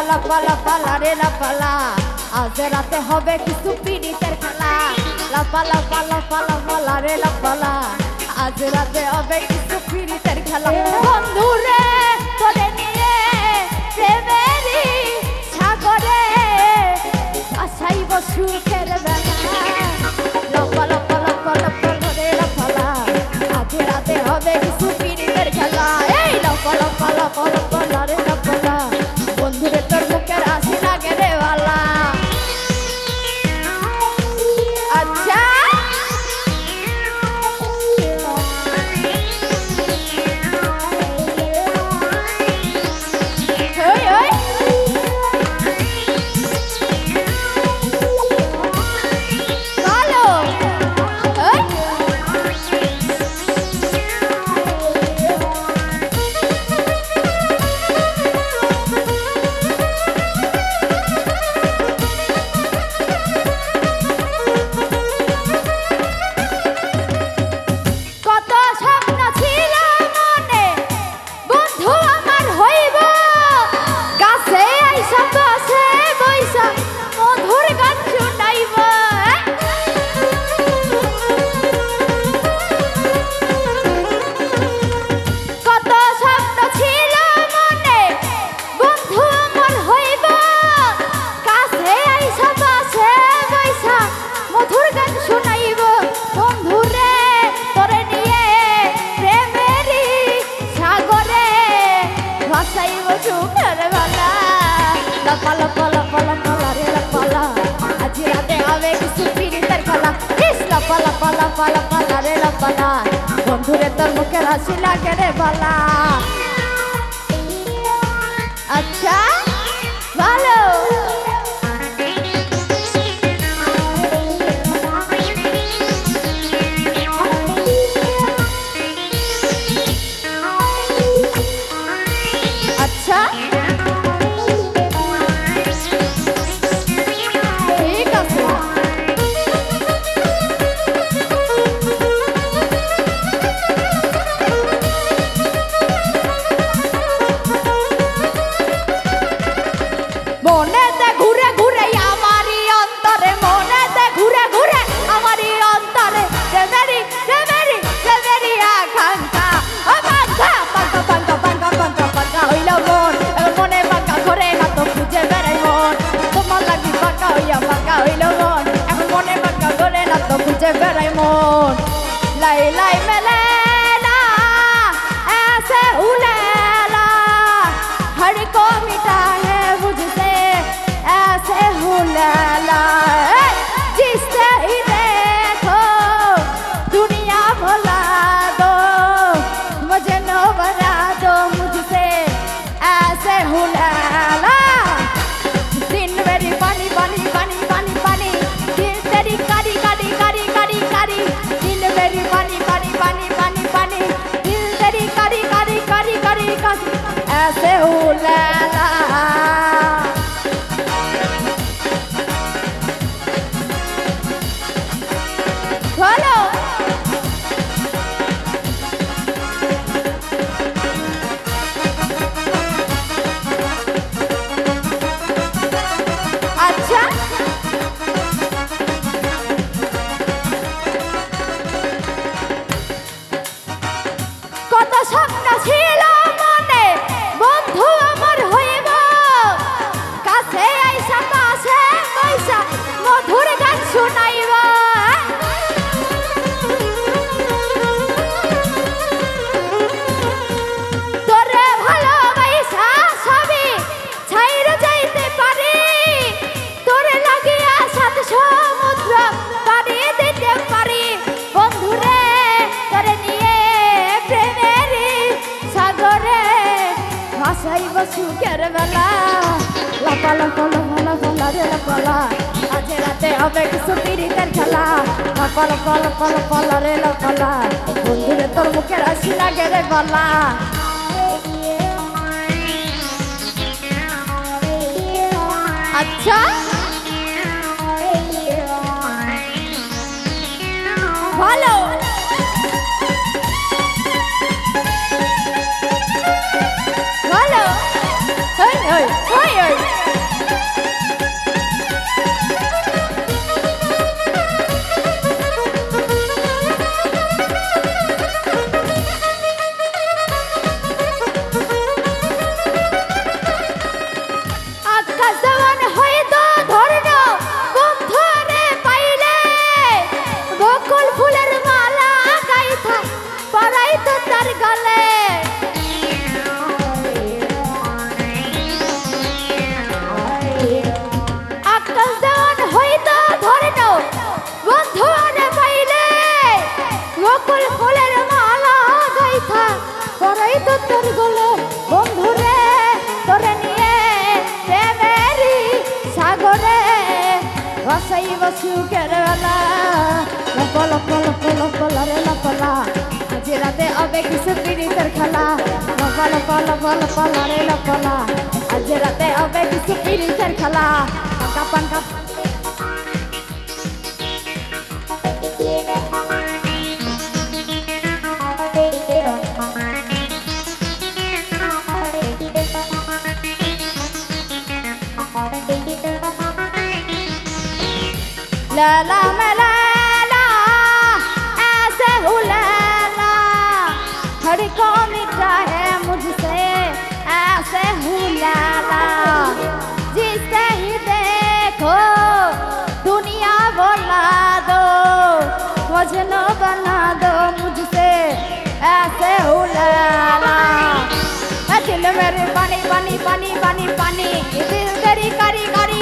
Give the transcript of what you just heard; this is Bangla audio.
লাপালা পালা রে লাপালা আজ রাতে হবে কিছু পিড়িতের খেলা লাপালা পালা পালা পালা রে লাপালা আজ রাতে হবে কিছু পিড়িতের খেলা বন্ধু রে তোরে নিয়ে প্রেমেরই সাগরে ভাসাইব সুখের বেলা লাপালা পালা পালা পালা রে লাপালা আজ রাতে হবে কিছু পিড়িতের খেলা এই লাপালা পালা পালা পালা রে লাপালা বন্ধুরে তোর মুখের হাসি লাগে রে বালা আচ্ছা লাপালা পালা পালা পালা রে লাপালা আজ রাতে হবে কিছু পিড়িতের খেলা ইস লাপালা পালা পালা পালা রে লাপালা বন্ধুরে তোর মুখের হাসি লাগে রে বালা আচ্ছা ভালো আচ্ছা মনেতে ঘুরে ঘুরে আমারই অন্তরে মনেতে ঘুরে ঘুরে আমারই অন্তরে প্রেমেরই প্রেমেরই প্রেমেরই আকাঙ্ক্ষা ও বাঙ্কা বাঙ্কা বাঙ্কা বাঙ্কা বাঙ্কা বাঙ্কা হইল মন মনে বাঙ্কা ঘরে না তো খুঁজে বেড়াই মন তোমার লাগি বাঙ্কা হইয়া বাঙ্কা হইল মন এখন মনে বাঙ্কা ঘরে না তো খুঁজে বেড়াই মন লাই লাই মেলে না ऐसे हुलेला हर को मिटा है मुझसे ऐसे हुलेला जिससे ही देखो दुनिया भुला दो मुझे नो बना दो मुझसे ऐसे हुलेला दिन मेरी पानी पानी पानी पानी पानी दिल तेरी कारी कारी कारी कारी कारी दिल मेरी पानी पानी पानी पानी पानी दिल तेरी कारी कारी कारी कारी कारी ऐसे हुलेला ভালো আচ্ছা কত স্বপ্ন ছিল মনে বন্ধু আমার হইব কাছে আইসা পাশে পয়সা মধুর গান শোনাইব তোরে ভালোবাসা সবই ছাইরে যাইতে পারি তোরে লাগিয়া সাত সমুদ্র পাড়ি দিতে পারি বন্ধুরে তোরে নিয়ে প্রেমেরই সাগরে ভাসাইব সুখের বেলা লাপালা পালা পালা পালা রে লাপালা আজ রাতে হবে কিছু পিড়িতের খেলা লাপালা পালা পালা পালা রে লাপালা বন্ধুরে তোর মুখের হাসি লাগে রে বালা আচ্ছা ভালো ভালো लाला मैं लाला ऐसे हूँ लाला, हर को मिटा है मुझसे ऐसे हूँ लाला। जिसे ही देखो दुनिया बोला दो, मजनू बना दो मुझसे ऐसे हूँ लाला। दिल मेरे पानी पानी पानी पानी पानी, दिल तेरी कारी कारी